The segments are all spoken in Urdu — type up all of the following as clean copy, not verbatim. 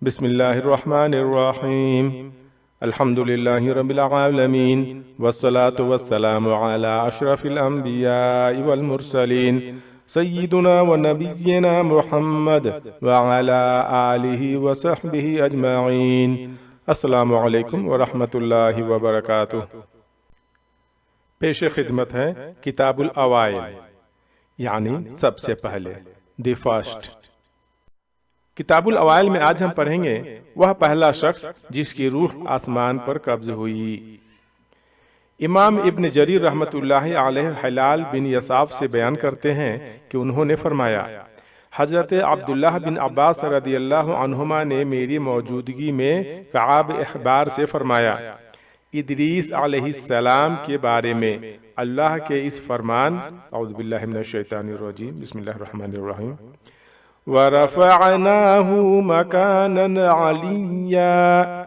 بسم اللہ الرحمن الرحیم الحمد للہ رب العالمین والصلاة والسلام علی اشرف الانبیاء والمرسلین سیدنا و نبینا محمد وعلی آلہ وصحبہ اجمعین۔ السلام علیکم ورحمۃ اللہ وبرکاتہ۔ پیش خدمت ہے کتاب الاوائل، یعنی سب سے پہلے، دی فرسٹ۔ کتاب الاوائل میں آج ہم پڑھیں گے وہ پہلا شخص جس کی روح آسمان پر قبض ہوئی۔ امام ابن جریر رحمۃ اللہ علیہ حلال بن یصاف سے بیان کرتے ہیں کہ انہوں نے فرمایا، حضرت عبداللہ بن عباس رضی اللہ عنہما نے میری موجودگی میں کعب احبار سے فرمایا، ادریس علیہ السلام کے بارے میں اللہ کے اس فرمان، اعوذ باللہ من الشیطان الرجیم، بسم اللہ الرحمن الرحیم، وَرَفَعْنَاهُ مَكَانًا عَلِيًّا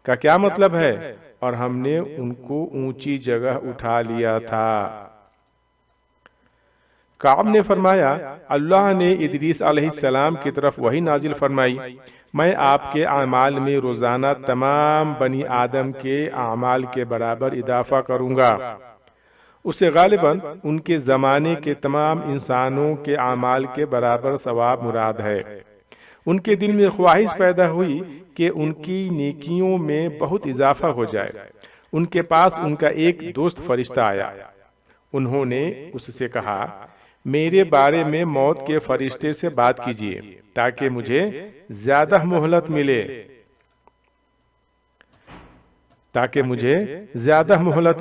کا کیا مطلب ہے؟ اور ہم نے ان کو اونچی جگہ اٹھا لیا تھا۔ کعب نے فرمایا، اللہ نے ادریس علیہ السلام کی طرف وحی نازل فرمائی، میں آپ کے اعمال میں روزانہ تمام بنی آدم کے اعمال کے برابر اضافہ کروں گا۔ اسے غالباً ان کے زمانے کے تمام انسانوں کے اعمال کے برابر ثواب مراد ہے۔ ان کے دل میں خواہش پیدا ہوئی کہ ان کی نیکیوں میں بہت اضافہ ہو جائے۔ ان کے پاس ان کا ایک دوست فرشتہ آیا۔ انہوں نے اس سے کہا، میرے بارے میں موت کے فرشتے سے بات کیجیے تاکہ مجھے زیادہ مہلت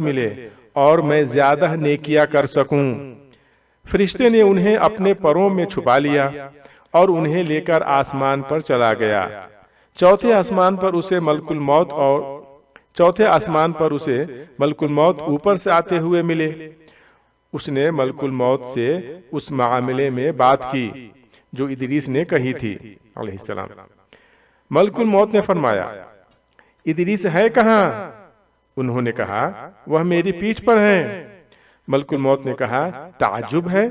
ملے اور میں زیادہ نیکیاں کر سکوں۔ فرشتے نے انہیں اپنے پروں میں چھپا لیا اور انہیں لے کر آسمان پر چلا گیا۔ چوتھے آسمان پر اسے ملک الموت اوپر سے آتے ہوئے ملے۔ اس نے ملک الموت سے اس معاملے میں بات کی جو ادریس نے کہی تھی علیہ السلام۔ ملک الموت نے فرمایا، ادریس ہے کہاں؟ انہوں نے کہا، وہ میری پیٹھ پر ہیں۔ ملک الموت نے کہا، تعجب ہے،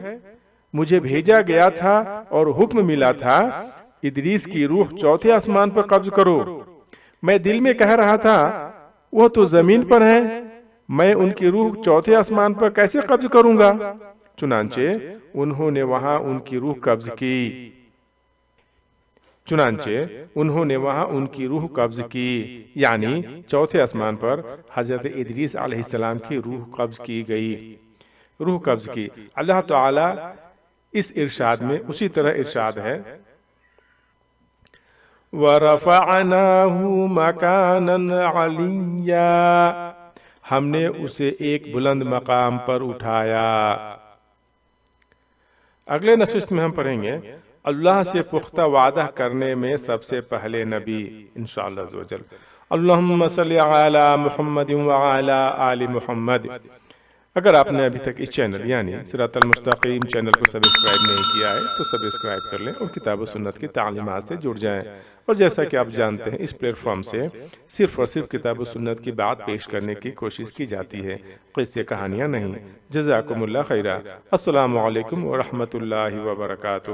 مجھے بھیجا گیا تھا اور حکم ملا تھا ادریس کی روح چوتھے آسمان پر قبض کرو۔ میں دل میں کہہ رہا تھا وہ تو زمین پر ہیں، میں ان کی روح چوتھے آسمان پر کیسے قبض کروں گا؟ چنانچہ انہوں نے وہاں ان کی روح قبض کی، یعنی چوتھے آسمان پر حضرت ادریس علیہ السلام کی روح قبض کی۔ اللہ تعالی اس ارشاد میں اسی طرح ارشاد ہے، وَرَفَعْنَاهُ مَكَانًا عَلِيًّا، ہم نے اسے ایک بلند مقام پر اٹھایا۔ اگلے نشست میں ہم پڑھیں گے اللہ سے پختہ وعدہ کرنے میں سب سے پہلے نبی، انشاءاللہ عزوجل۔ اللہم صلی علی محمد وعلی آل محمد۔ اگر آپ نے ابھی تک اس چینل یعنی صراط المستقیم چینل کو سبسکرائب نہیں کیا ہے تو سبسکرائب کر لیں اور کتاب و سنت کی تعلیمات سے جڑ جائیں۔ اور جیسا کہ آپ جانتے ہیں اس پلیٹ فارم سے صرف اور صرف کتاب و سنت کی بات پیش کرنے کی کوشش کی جاتی ہے، قصے کہانیاں نہیں۔ جزاکم اللہ خیرہ۔ السلام علیکم ورحمۃ اللہ وبرکاتہ۔